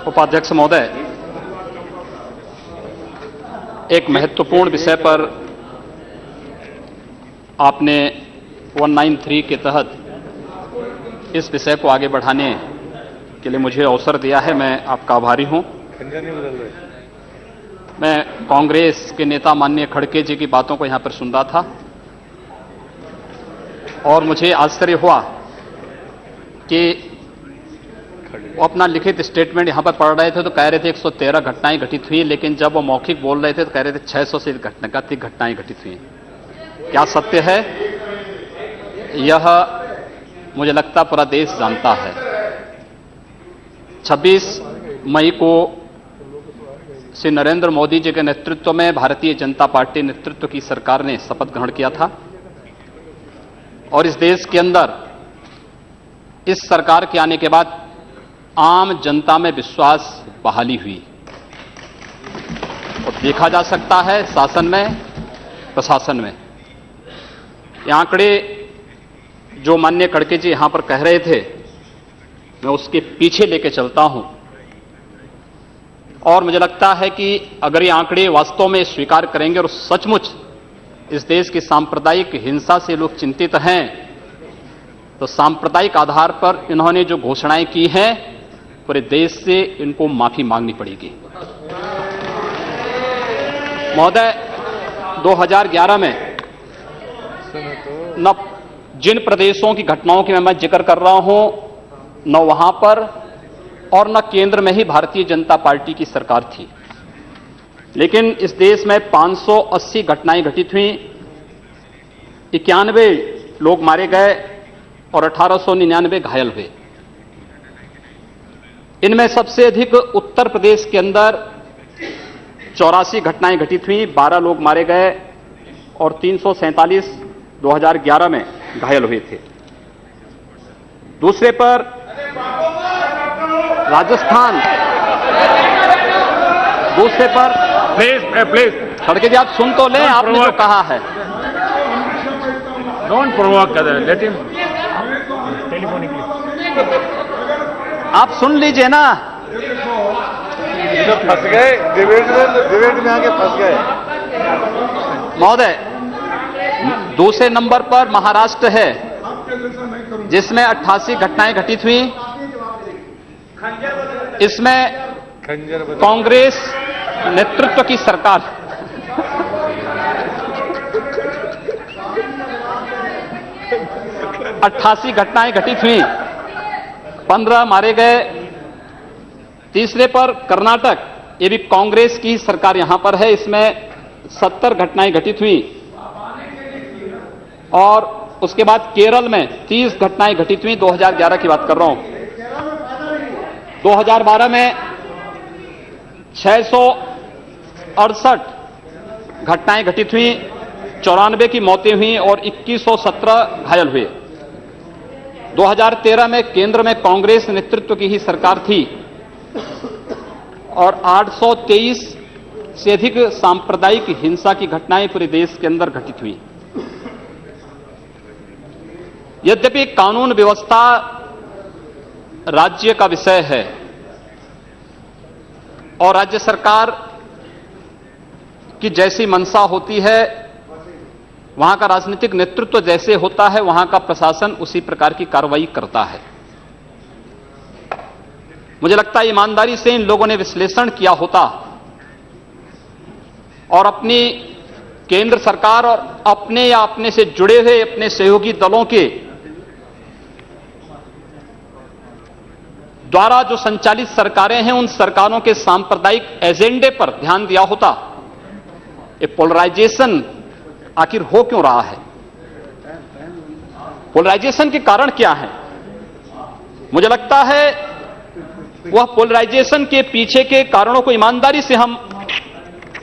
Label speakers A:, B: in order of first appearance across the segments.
A: उपाध्यक्ष महोदय, एक महत्वपूर्ण विषय पर आपने 193 के तहत इस विषय को आगे बढ़ाने के लिए मुझे अवसर दिया है। मैं आपका आभारी हूं। मैं कांग्रेस के नेता माननीय खड़गे जी की बातों को यहां पर सुन रहा था और मुझे आश्चर्य हुआ कि वो अपना लिखित स्टेटमेंट यहां पर पढ़ रहे थे तो कह रहे थे 113 घटनाएं घटित हुई, लेकिन जब वो मौखिक बोल रहे थे तो कह रहे थे 600 से अधिक घटनाएं घटित हुई। क्या सत्य है यह मुझे लगता पूरा देश जानता है। 26 मई को श्री नरेंद्र मोदी जी के नेतृत्व में भारतीय जनता पार्टी नेतृत्व की सरकार ने शपथ ग्रहण किया था और इस देश के अंदर इस सरकार के आने के बाद आम जनता में विश्वास बहाली हुई और देखा जा सकता है शासन में, प्रशासन में। ये आंकड़े जो माननीय खड़गे जी यहां पर कह रहे थे, मैं उसके पीछे लेके चलता हूं और मुझे लगता है कि अगर ये आंकड़े वास्तव में स्वीकार करेंगे और सचमुच इस देश की सांप्रदायिक हिंसा से लोग चिंतित हैं, तो सांप्रदायिक आधार पर इन्होंने जो घोषणाएं की हैं पूरे देश से इनको माफी मांगनी पड़ेगी। महोदय, 2011 में न जिन प्रदेशों की घटनाओं की मैं जिक्र कर रहा हूं, न वहां पर और न केंद्र में ही भारतीय जनता पार्टी की सरकार थी, लेकिन इस देश में 580 घटनाएं घटित हुई, 91 लोग मारे गए और 1899 घायल हुए। इनमें सबसे अधिक उत्तर प्रदेश के अंदर 84 घटनाएं घटित हुई, 12 लोग मारे गए और 347 2011 में घायल हुए थे। दूसरे पर राजस्थान, दूसरे पर
B: प्लीज
A: खड़गे जी आप सुन तो लें, आपने जो कहा है।
B: Don't provoke other, let him telephonically.
A: आप सुन लीजिए ना।
C: फंस गए डिबेट में आके फंस गए।
A: महोदय, दूसरे नंबर पर महाराष्ट्र है जिसमें 88 घटनाएं घटित हुई। इसमें कांग्रेस नेतृत्व की सरकार 88 घटनाएं घटित हुई, 15 मारे गए। तीसरे पर कर्नाटक, ये भी कांग्रेस की सरकार यहां पर है, इसमें 70 घटनाएं घटित हुई और उसके बाद केरल में 30 घटनाएं घटित हुई। 2011 की बात कर रहा हूं। 2012 में 668 घटनाएं घटित हुई, 94 की मौतें हुई और 2117 घायल हुए। 2013 में केंद्र में कांग्रेस नेतृत्व की ही सरकार थी और 823 से अधिक सांप्रदायिक हिंसा की घटनाएं पूरे देश के अंदर घटित हुई। यद्यपि कानून व्यवस्था राज्य का विषय है और राज्य सरकार की जैसी मंशा होती है, वहां का राजनीतिक नेतृत्व जैसे होता है, वहां का प्रशासन उसी प्रकार की कार्रवाई करता है। मुझे लगता है ईमानदारी से इन लोगों ने विश्लेषण किया होता और अपनी केंद्र सरकार और अपने या अपने से जुड़े हुए अपने सहयोगी दलों के द्वारा जो संचालित सरकारें हैं, उन सरकारों के सांप्रदायिक एजेंडे पर ध्यान दिया होता। ये पोलराइजेशन आखिर हो क्यों रहा है? पोलराइजेशन के कारण क्या है? मुझे लगता है वह पोलराइजेशन के पीछे के कारणों को ईमानदारी से हम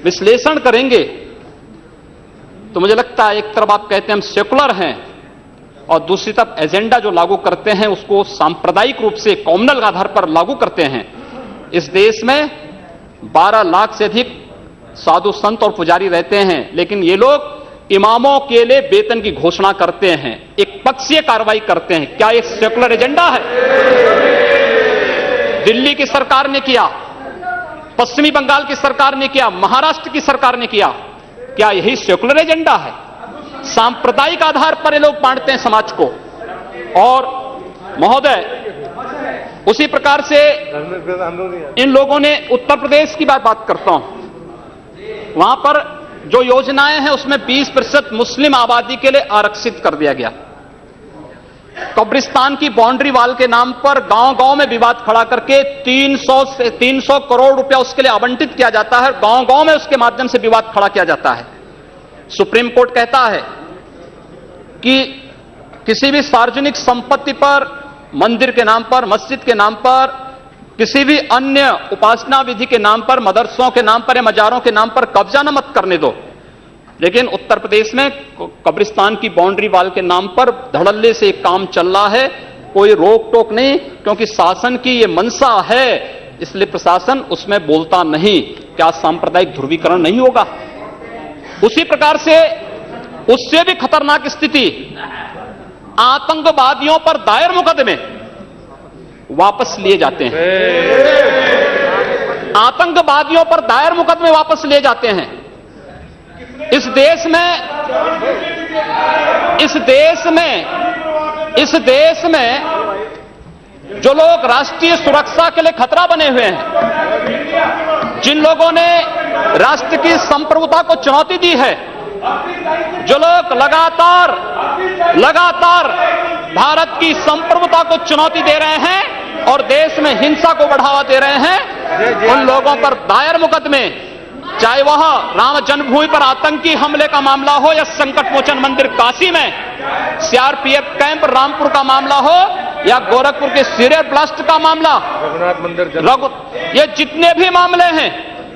A: विश्लेषण करेंगे तो मुझे लगता है एक तरफ आप कहते हैं हम सेकुलर हैं और दूसरी तरफ एजेंडा जो लागू करते हैं उसको सांप्रदायिक रूप से कॉम्युनल आधार पर लागू करते हैं। इस देश में 12 लाख से अधिक साधु संत और पुजारी रहते हैं, लेकिन ये लोग इमामों के लिए वेतन की घोषणा करते हैं, एक पक्षीय कार्रवाई करते हैं। क्या एक सेकुलर एजेंडा है? दिल्ली की सरकार ने किया, पश्चिमी बंगाल की सरकार ने किया, महाराष्ट्र की सरकार ने किया। क्या यही सेकुलर एजेंडा है? सांप्रदायिक आधार पर ये लोग बांटते हैं समाज को। और महोदय, उसी प्रकार से इन लोगों ने उत्तर प्रदेश की बात करता हूं, वहां पर जो योजनाएं हैं उसमें 20% मुस्लिम आबादी के लिए आरक्षित कर दिया गया। कब्रिस्तान की बाउंड्री वाल के नाम पर गांव-गांव में विवाद खड़ा करके 300 करोड़ रुपया उसके लिए आवंटित किया जाता है। गांव-गांव में उसके माध्यम से विवाद खड़ा किया जाता है। सुप्रीम कोर्ट कहता है कि किसी भी सार्वजनिक संपत्ति पर, मंदिर के नाम पर, मस्जिद के नाम पर, किसी भी अन्य उपासना विधि के नाम पर, मदरसों के नाम पर या मजारों के नाम पर कब्जा न मत करने दो। लेकिन उत्तर प्रदेश में कब्रिस्तान की बाउंड्री वाल के नाम पर धड़ल्ले से एक काम चल रहा है, कोई रोक टोक नहीं, क्योंकि शासन की ये मंशा है, इसलिए प्रशासन उसमें बोलता नहीं। क्या सांप्रदायिक ध्रुवीकरण नहीं होगा? उसी प्रकार से उससे भी खतरनाक स्थिति, आतंकवादियों पर दायर मुकदमे वापस लिए जाते हैं। आतंकवादियों पर दायर मुकदमे वापस लिए जाते हैं। इस देश में जो लोग राष्ट्रीय सुरक्षा के लिए खतरा बने हुए हैं, जिन लोगों ने राष्ट्र की संप्रभुता को चुनौती दी है, जो लोग लगातार भारत की संप्रभुता को चुनौती दे रहे हैं और देश में हिंसा को बढ़ावा दे रहे हैं, उन लोगों पर दायर मुकदमे, चाहे वह राम जन्मभूमि पर आतंकी हमले का मामला हो या संकट मोचन मंदिर काशी में सीआरपीएफ कैंप रामपुर का मामला हो या गोरखपुर के सीरियल ब्लास्ट का मामला, रघुनाथ मंदिर, ये जितने भी मामले हैं,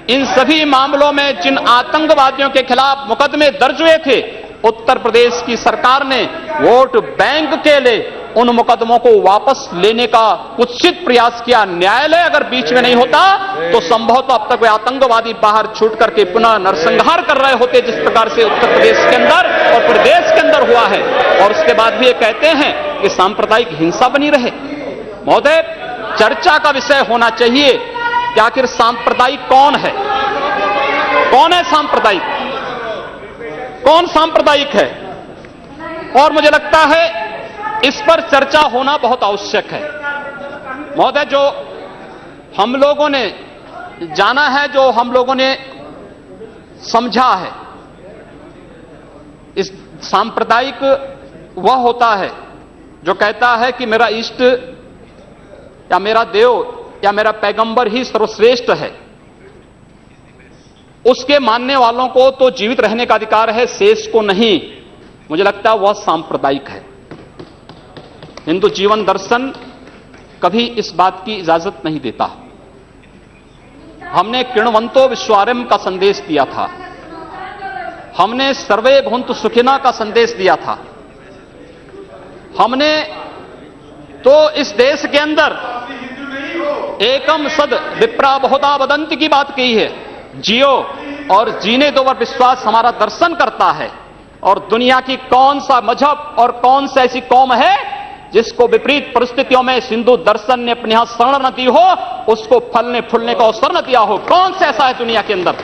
A: इन सभी मामलों में जिन आतंकवादियों के खिलाफ मुकदमे दर्ज हुए थे, उत्तर प्रदेश की सरकार ने वोट बैंक के लिए उन मुकदमों को वापस लेने का कुत्सित प्रयास किया। न्यायालय अगर बीच में नहीं होता तो संभवतः अब तक वे आतंकवादी बाहर छूट करके पुनः नरसंहार कर रहे होते, जिस प्रकार से उत्तर प्रदेश के अंदर और प्रदेश के अंदर हुआ है। और उसके बाद भी ये कहते हैं कि सांप्रदायिक हिंसा बनी रहे। महोदय, चर्चा का विषय होना चाहिए कि आखिर सांप्रदायिक कौन है? कौन है सांप्रदायिक? कौन सांप्रदायिक है? और मुझे लगता है इस पर चर्चा होना बहुत आवश्यक है। महोदय, जो हम लोगों ने जाना है, जो हम लोगों ने समझा है, इस सांप्रदायिक वह होता है जो कहता है कि मेरा इष्ट या मेरा देव या मेरा पैगंबर ही सर्वश्रेष्ठ है। उसके मानने वालों को तो जीवित रहने का अधिकार है, शेष को नहीं। मुझे लगता है वह सांप्रदायिक है। हिंदू जीवन दर्शन कभी इस बात की इजाजत नहीं देता। हमने किण्वंतो विश्वारंभ का संदेश दिया था, हमने सर्वे भवन्तु सुखिनः का संदेश दिया था, हमने तो इस देश के अंदर एकम सद विप्रा बहुधा वदन्ति की बात कही है। जियो और जीने दो पर विश्वास हमारा दर्शन करता है। और दुनिया की कौन सा मजहब और कौन सा ऐसी कौम है जिसको विपरीत परिस्थितियों में हिंदू दर्शन ने अपने यहां शरण न दी हो, उसको फलने फूलने का अवसर न दिया हो? कौन सा ऐसा है दुनिया के अंदर?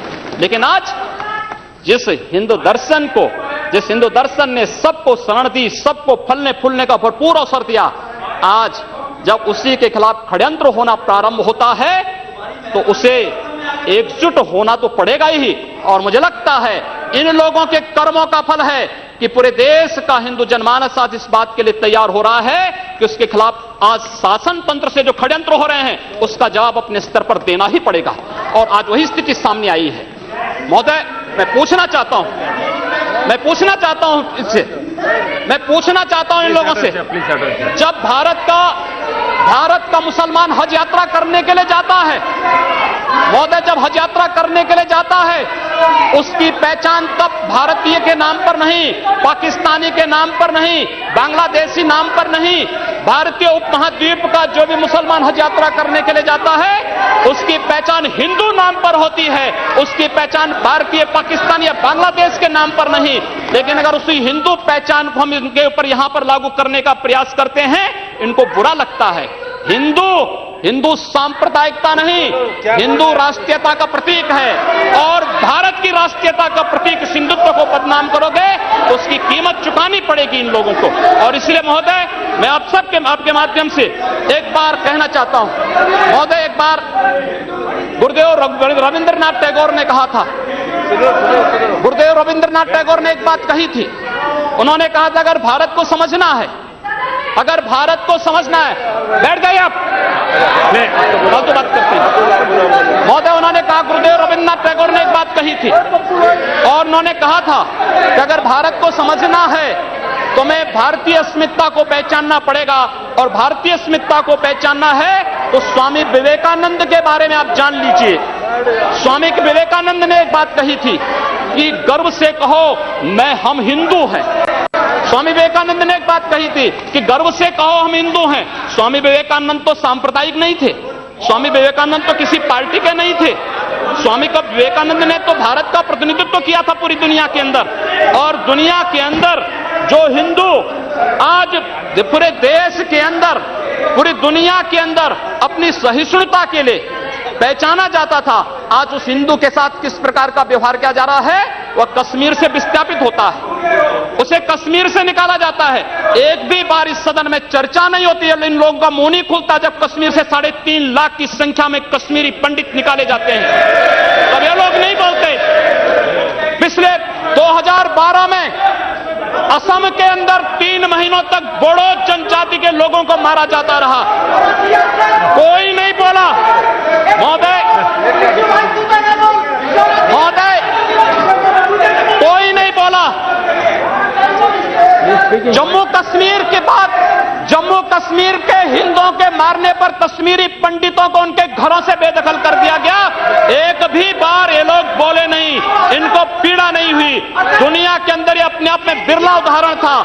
A: लेकिन आज जिस हिंदू दर्शन ने सबको शरण दी, सबको फलने फूलने का भरपूर अवसर दिया, आज जब उसी के खिलाफ षड्यंत्र होना प्रारंभ होता है तो उसे एकजुट होना तो पड़ेगा ही। और मुझे लगता है इन लोगों के कर्मों का फल है कि पूरे देश का हिंदू जनमानस आज इस बात के लिए तैयार हो रहा है कि उसके खिलाफ आज शासन तंत्र से जो षड्यंत्र हो रहे हैं उसका जवाब अपने स्तर पर देना ही पड़ेगा। और आज वही स्थिति सामने आई है। महोदय, मैं पूछना चाहता हूं इन लोगों से, जब भारत का मुसलमान हज यात्रा करने के लिए जाता है, महोदय, जब हज यात्रा करने के लिए जाता है, उसकी पहचान तब भारतीय के नाम पर नहीं, पाकिस्तानी के नाम पर नहीं, बांग्लादेशी नाम पर नहीं, भारतीय उपमहाद्वीप का जो भी मुसलमान हज यात्रा करने के लिए जाता है उसकी पहचान हिंदू नाम पर होती है, उसकी पहचान भारतीय, पाकिस्तानी या बांग्लादेश के नाम पर नहीं। लेकिन अगर उसी हिंदू पहचान को हम इनके ऊपर यहां पर लागू करने का प्रयास करते हैं, इनको बुरा लगता है। हिंदू हिंदू सांप्रदायिकता नहीं, हिंदू राष्ट्रीयता का प्रतीक है और भारत की राष्ट्रीयता का प्रतीक हिंदुत्व को बदनाम करोगे तो उसकी कीमत चुकानी पड़ेगी इन लोगों को। और इसलिए महोदय, मैं आप सबके आपके माध्यम से एक बार कहना चाहता हूं, महोदय, एक बार गुरुदेव रविंद्रनाथ टैगोर ने कहा था, गुरुदेव रविंद्रनाथ टैगोर ने एक बात कही थी। उन्होंने कहा था अगर भारत को समझना है, अगर भारत को समझना है, बैठ गए आप, कल तो बात करते हैं महोदय। उन्होंने कहा, गुरुदेव रविंद्रनाथ टैगोर ने एक बात कही थी और उन्होंने कहा था कि अगर भारत को समझना है तो मैं भारतीय अस्मिता को पहचानना पड़ेगा, और भारतीय अस्मिता को पहचानना है तो स्वामी विवेकानंद के बारे में आप जान लीजिए। स्वामी विवेकानंद ने एक बात कही थी कि गर्व से कहो हम हिंदू हैं। स्वामी विवेकानंद ने एक बात कही थी कि गर्व से कहो हम हिंदू हैं। स्वामी विवेकानंद तो सांप्रदायिक नहीं थे, स्वामी विवेकानंद तो किसी पार्टी के नहीं थे। स्वामी विवेकानंद ने तो भारत का प्रतिनिधित्व किया था पूरी दुनिया के अंदर, और दुनिया के अंदर जो हिंदू आज पूरे देश के अंदर, पूरी दुनिया के अंदर अपनी सहिष्णुता के लिए पहचाना जाता था, आज उस हिंदू के साथ किस प्रकार का व्यवहार किया जा रहा है, वह कश्मीर से विस्थापित होता है, उसे कश्मीर से निकाला जाता है। एक भी बार इस सदन में चर्चा नहीं होती है, इन लोगों का मुंह नहीं खुलता जब कश्मीर से 3.5 लाख की संख्या में कश्मीरी पंडित निकाले जाते हैं, तब ये लोग नहीं बोलते। पिछले 2012 में असम के अंदर 3 महीनों तक बोडो जनजाति के लोगों को मारा जाता रहा, कोई नहीं बोला। महोदय, कोई नहीं बोला। जम्मू कश्मीर के बाद जम्मू कश्मीर के हिंदुओं के मारने पर कश्मीरी पंडितों को उनके घरों से बेदखल कर दिया गया, एक भी बार ये लोग बोले नहीं, इनको पीड़ा नहीं हुई। दुनिया के अंदर ये अपने आप में बिरला उदाहरण था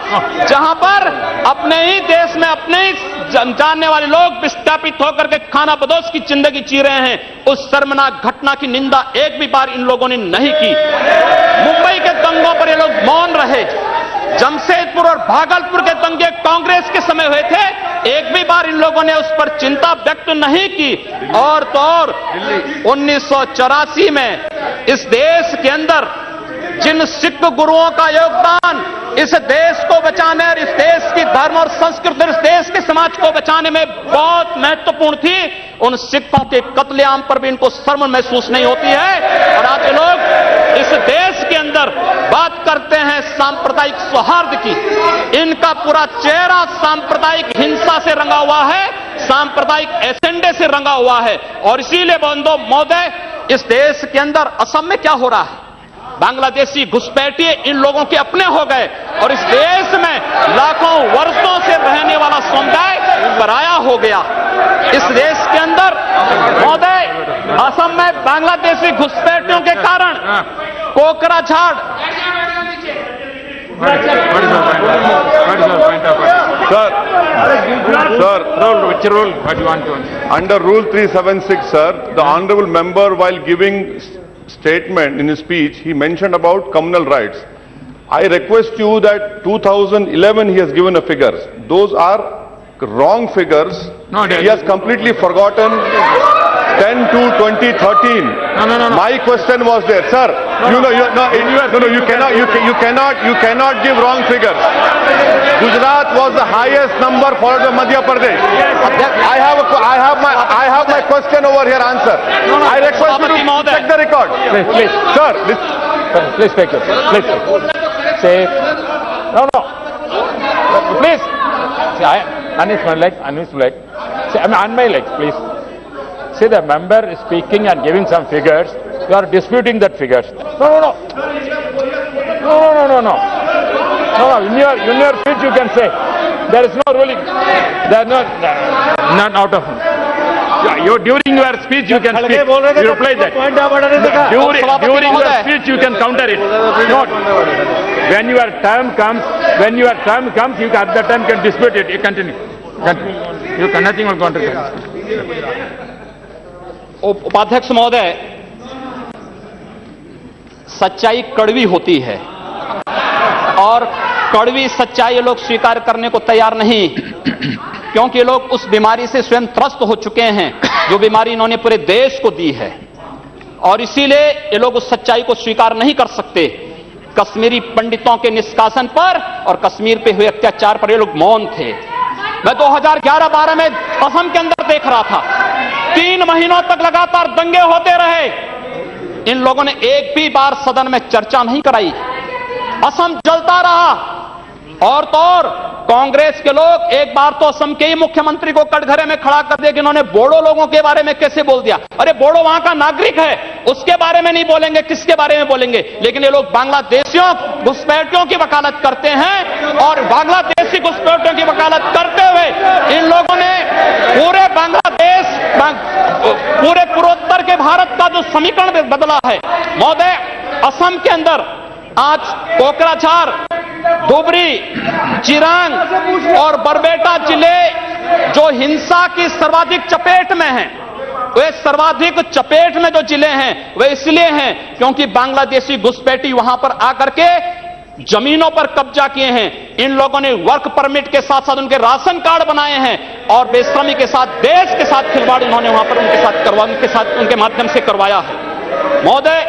A: जहां पर अपने ही देश में अपने ही जानने वाले लोग विस्थापित होकर के खाना बदोश की जिंदगी जी रहे हैं। उस शर्मनाक घटना की निंदा एक भी बार इन लोगों ने नहीं की। मुंबई के दंगों पर ये लोग मौन रहे। जमशेदपुर और भागलपुर के दंगे कांग्रेस के समय हुए थे, एक भी बार इन लोगों ने उस पर चिंता व्यक्त नहीं की। और तो और 1984 में इस देश के अंदर जिन सिख गुरुओं का योगदान इस देश को बचाने और इस देश की धर्म और संस्कृति, इस देश के समाज को बचाने में बहुत महत्वपूर्ण थी, उन सिखों के कत्लेआम पर भी इनको शर्म महसूस नहीं होती है। और आज लोग इस देश के अंदर बात करते हैं सांप्रदायिक सौहार्द की, इनका पूरा चेहरा सांप्रदायिक हिंसा से रंगा हुआ है, सांप्रदायिक एजेंडे से रंगा हुआ है। और इसीलिए बंधु महोदय, इस देश के अंदर असम में क्या हो रहा है, बांग्लादेशी घुसपैठिए इन लोगों के अपने हो गए और इस देश में लाखों वर्षों से रहने वाला समुदाय पराया हो गया। इस देश के अंदर महोदय, असम में बांग्लादेशी घुसपैठियों के कारण Kokrajhar
C: under Rule 376, sir, the honorable member, while giving statement in his speech, he mentioned about communal rights. I request you that 2011 he has given a figures. Those are wrong figures.
B: No,
C: he has completely forgotten 10 to 2013.
B: No.
C: My question was there, sir. You cannot give wrong figures. Gujarat was the highest number followed by Madhya Pradesh. I have my question over here answer. I request you to check the record.
B: Please.
C: Sir,
B: Please take it. Please. Say, no. Please. See, unmute my leg. Say, on my leg, please. See, the member is speaking and giving some figures. You are disputing that figures. No. In your speech you can say. There is no ruling. There is not out of. During your speech you can speak. You reply that. During your speech you can counter it. Not. When your time comes, you at that time can dispute it. You continue. You can nothing will counter.
A: उपाध्यक्ष महोदय, सच्चाई कड़वी होती है और कड़वी सच्चाई लोग स्वीकार करने को तैयार नहीं। क्योंकि ये लोग उस बीमारी से स्वयं त्रस्त हो चुके हैं जो बीमारी इन्होंने पूरे देश को दी है, और इसीलिए ये लोग उस सच्चाई को स्वीकार नहीं कर सकते। कश्मीरी पंडितों के निष्कासन पर और कश्मीर पे हुए अत्याचार पर ये लोग मौन थे। मैं 2011-12 में असम के अंदर देख रहा था, 3 महीनों तक लगातार दंगे होते रहे। इन लोगों ने एक भी बार सदन में चर्चा नहीं कराई। असम जलता रहा। और तो और कांग्रेस के लोग एक बार तो असम के ही मुख्यमंत्री को कटघरे में खड़ा कर दिया कि इन्होंने बोडो लोगों के बारे में कैसे बोल दिया। अरे बोडो वहां का नागरिक है, उसके बारे में नहीं बोलेंगे, किसके बारे में बोलेंगे? लेकिन ये लोग बांग्लादेशियों घुसपैठियों की वकालत करते हैं, और बांग्लादेशी घुसपैठियों की वकालत करते हुए इन लोगों ने पूरे बांग्लादेश, पूरे पूर्वोत्तर के भारत का जो समीकरण बदला है। महोदय, असम के अंदर आज कोकराझार, धुबरी, चिरांग और बरबेटा जिले जो हिंसा की सर्वाधिक चपेट में हैं, वे सर्वाधिक चपेट में जो जिले हैं वे इसलिए हैं क्योंकि बांग्लादेशी घुसपैठी वहां पर आकर के जमीनों पर कब्जा किए हैं। इन लोगों ने वर्क परमिट के साथ साथ उनके राशन कार्ड बनाए हैं, और बेश्रमी के साथ, देश के साथ खिलवाड़ उन्होंने वहां पर उनके साथ उनके माध्यम से करवाया है। महोदय,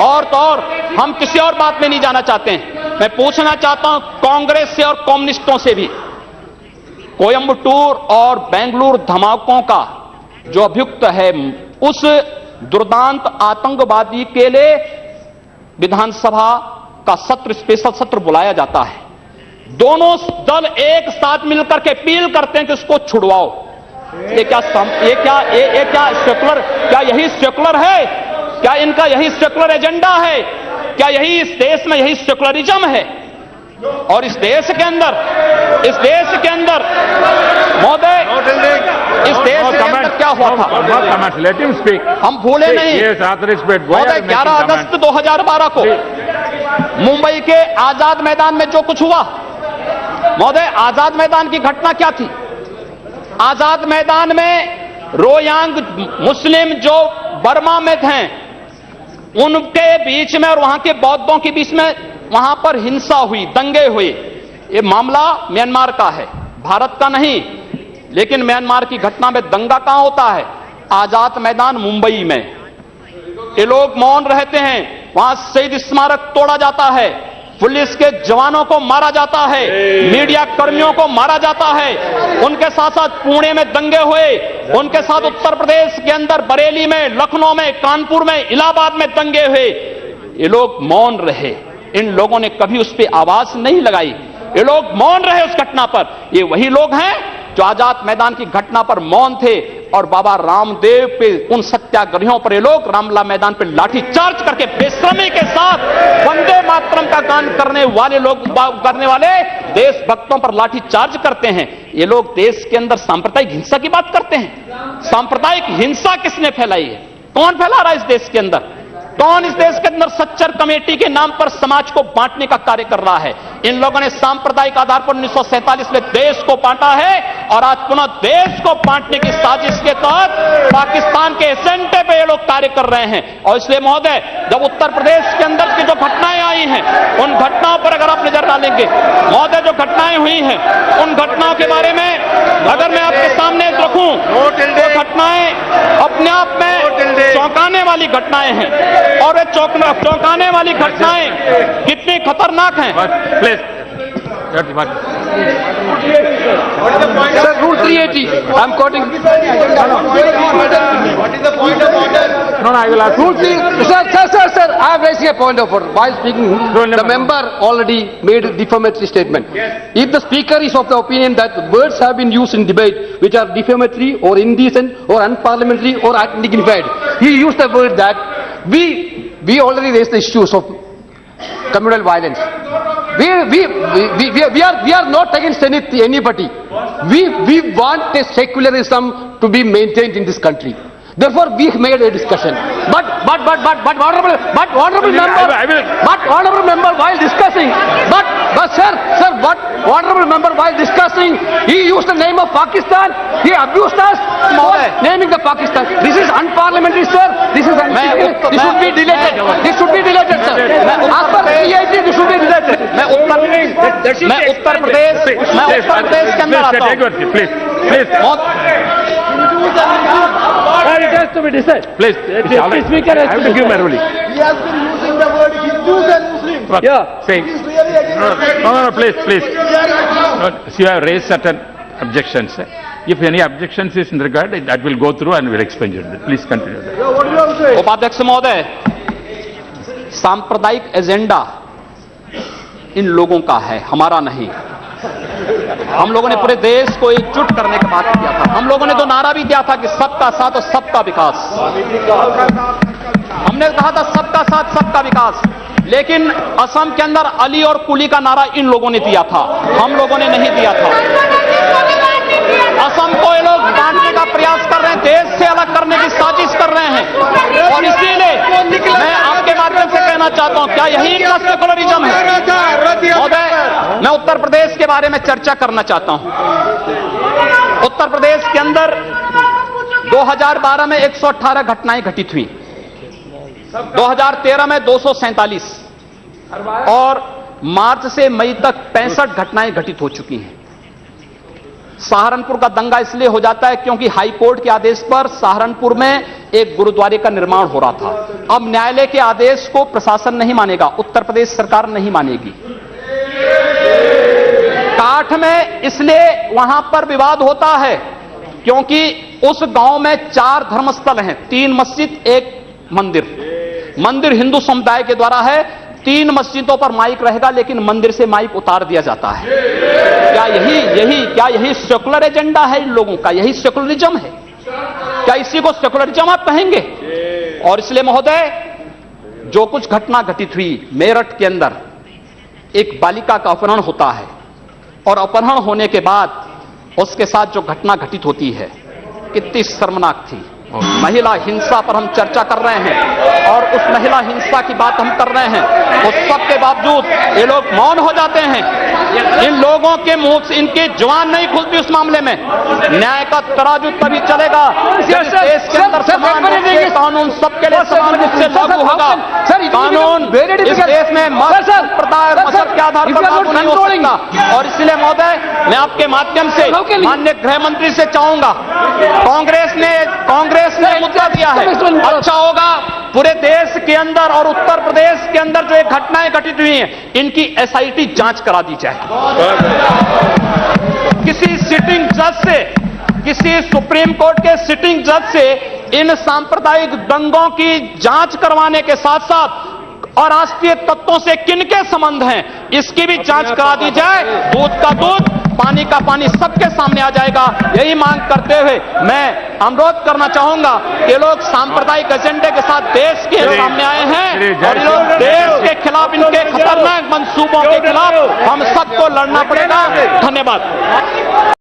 A: और तो और हम किसी और बात में नहीं जाना चाहते हैं। मैं पूछना चाहता हूं कांग्रेस से और कम्युनिस्टों से भी, कोयंबटूर और बेंगलुरु धमाकों का जो अभियुक्त है, उस दुर्दांत आतंकवादी के लिए विधानसभा का सत्र, स्पेशल सत्र बुलाया जाता है। दोनों दल एक साथ मिलकर के अपील करते हैं कि उसको छुड़वाओ। ये क्या सेकुलर, क्या यही सेकुलर है? क्या इनका यही सेकुलर एजेंडा है? क्या यही इस देश में यही सेकुलरिज्म है? और इस देश के अंदर महोदय, इस देश के अंदर क्या हुआ था?
B: Let him speak.
A: हम भूले नहीं।
B: Yes, respect.
A: महोदय, 11 अगस्त 2012 को मुंबई के आजाद मैदान में जो कुछ हुआ, महोदय, आजाद मैदान की घटना क्या थी? आजाद मैदान में रोयांग मुस्लिम जो बर्मा में थे, उनके बीच में और वहां के बौद्धों के बीच में वहां पर हिंसा हुई, दंगे हुए। ये मामला म्यांमार का है, भारत का नहीं। लेकिन म्यांमार की घटना में दंगा कहां होता है? आजाद मैदान मुंबई में। ये लोग मौन रहते हैं, वहां शहीद स्मारक तोड़ा जाता है, पुलिस के जवानों को मारा जाता है, मीडिया कर्मियों को मारा जाता है। उनके साथ साथ पुणे में दंगे हुए, उनके साथ उत्तर प्रदेश के अंदर बरेली में, लखनऊ में, कानपुर में, इलाहाबाद में दंगे हुए। ये लोग मौन रहे, इन लोगों ने कभी उस पर आवाज नहीं लगाई। ये लोग मौन रहे उस घटना पर। ये वही लोग हैं जो आजाद मैदान की घटना पर मौन थे, और बाबा रामदेव पे, उन सत्याग्रहियों पर ये लोग रामला मैदान पर लाठी चार्ज करके बेशर्मी के साथ वंदे मातरम का गान करने वाले देशभक्तों पर लाठी चार्ज करते हैं। ये लोग देश के अंदर सांप्रदायिक हिंसा की बात करते हैं। सांप्रदायिक हिंसा किसने फैलाई है? कौन फैला रहा है इस देश के अंदर? कौन इस देश के अंदर सच्चर कमेटी के नाम पर समाज को बांटने का कार्य कर रहा है? इन लोगों ने सांप्रदायिक आधार पर 1947 में देश को बांटा है, और आज पुनः देश को बांटने की साजिश के तहत पाकिस्तान के एजेंडे पे ये लोग कार्य कर रहे हैं। और इसलिए महोदय, जब उत्तर प्रदेश के अंदर की जो घटनाएं आई हैं, उन घटनाओं पर अगर आप नजर डालेंगे महोदय, जो घटनाएं हुई हैं, उन घटनाओं के बारे में अगर मैं आपके सामने रखूं, तो घटनाएं अपने आप में चौंकाने वाली घटनाएं हैं। और वे चौंकाने वाली घटनाएं कितनी खतरनाक हैं।
B: Please.
D: Sir, Rule 380. I'm quoting. What is the point of order?
B: No, I will ask.
D: Rule 3. Sir. I am raising a point of order. While speaking, the member already made a defamatory statement. If the speaker is of the opinion that words have been used in debate which are defamatory or indecent or unparliamentary or undignified, he used the word that we already raised the issues of communal violence. We are not against anybody. We want a secularism to be maintained in this country. Therefore, we made a discussion. But honorable member, while discussing, honorable member, while discussing, he used the name of Pakistan. He abused us for naming the Pakistan. This is unparliamentary, sir. This should be deleted. This should be deleted, sir. As per CIT, this should be deleted.
A: मैं उत्तर प्रदेश के अंदर आता हूं।
B: It has to be decided. Please, the speaker has to give my ruling.
E: He has been using the word Hindus and Muslims.
B: Yeah. Saying,
E: It is really against
B: no, please. No, see, you have raised certain objections. If any objections is in regard, that will go through and will explain you. Please continue.
E: What do you have to say?
A: उपाध्यक्ष महोदय, सांप्रदायिक agenda इन लोगों का है, हमारा नहीं। हम लोगों ने पूरे देश को एकजुट करने का बात किया था। हम लोगों ने तो नारा भी दिया था कि सबका साथ और सबका विकास। हमने कहा था सबका साथ सबका विकास, लेकिन असम के अंदर अली और कुली का नारा इन लोगों ने दिया था, हम लोगों ने नहीं दिया था। असम को ये लोग बांटने का प्रयास कर रहे हैं, देश से अलग करने की साजिश कर रहे हैं, और इसीलिए मैं आपके माध्यम से कहना चाहता हूं, क्या यही इनका सेकुलरिज्म है? महोदय, मैं उत्तर प्रदेश के बारे में चर्चा करना चाहता हूं। उत्तर प्रदेश के अंदर 2012 में 118 घटनाएं घटित हुई, 2013 में 247 और मार्च से मई तक 65 घटनाएं घटित हो चुकी हैं। सहारनपुर का दंगा इसलिए हो जाता है क्योंकि हाई कोर्ट के आदेश पर सहारनपुर में एक गुरुद्वारे का निर्माण हो रहा था। अब न्यायालय के आदेश को प्रशासन नहीं मानेगा, उत्तर प्रदेश सरकार नहीं मानेगी। काठ में इसलिए वहां पर विवाद होता है क्योंकि उस गांव में 4 धर्मस्थल हैं, 3 मस्जिद, 1 मंदिर। मंदिर हिंदू समुदाय के द्वारा है, 3 मस्जिदों पर माइक रहेगा, लेकिन मंदिर से माइक उतार दिया जाता है। क्या यही सेकुलर एजेंडा है इन लोगों का? यही सेकुलरिज्म है? क्या इसी को सेकुलरिज्म आप कहेंगे? और इसलिए महोदय, जो कुछ घटना घटित हुई मेरठ के अंदर, एक बालिका का अपहरण होता है और अपहरण होने के बाद उसके साथ जो घटना घटित होती है कितनी शर्मनाक थी। महिला हिंसा पर हम चर्चा कर रहे हैं और उस महिला हिंसा की बात हम कर रहे हैं, उस सब के बावजूद ये लोग मौन हो जाते हैं। इन लोगों के मुंह से इनकी जुबान नहीं खुलती उस मामले में। न्याय का तराजू तभी चलेगा जब इस देश के अंदर समान रूप से कानून सबके लिए समान रूप से लागू होगा। कानून इस देश में मत संप्रदाय और मजहब के आधार पर लागू नहीं हो सकता। और इसलिए महोदय, मैं आपके माध्यम से माननीय गृह मंत्री से चाहूंगा, कांग्रेस ने मुद्दा दिया है, अच्छा होगा पूरे देश के अंदर और उत्तर प्रदेश के अंदर जो एक घटनाएं घटित हुई हैं, इनकी एसआईटी जांच करा दी जाए। किसी सिटिंग जज से, किसी सुप्रीम कोर्ट के सिटिंग जज से इन सांप्रदायिक दंगों की जांच करवाने के साथ साथ अराष्ट्रीय तत्वों से किनके संबंध हैं, इसकी भी जांच करा दी जाए। दूध का दूध, पानी का पानी सबके सामने आ जाएगा। यही मांग करते हुए मैं अनुरोध करना चाहूंगा कि लोग सांप्रदायिक एजेंडे के साथ देश के सामने आए हैं और लोग देश के खिलाफ, इनके खतरनाक मंसूबों के खिलाफ हम सबको लड़ना पड़ेगा। धन्यवाद।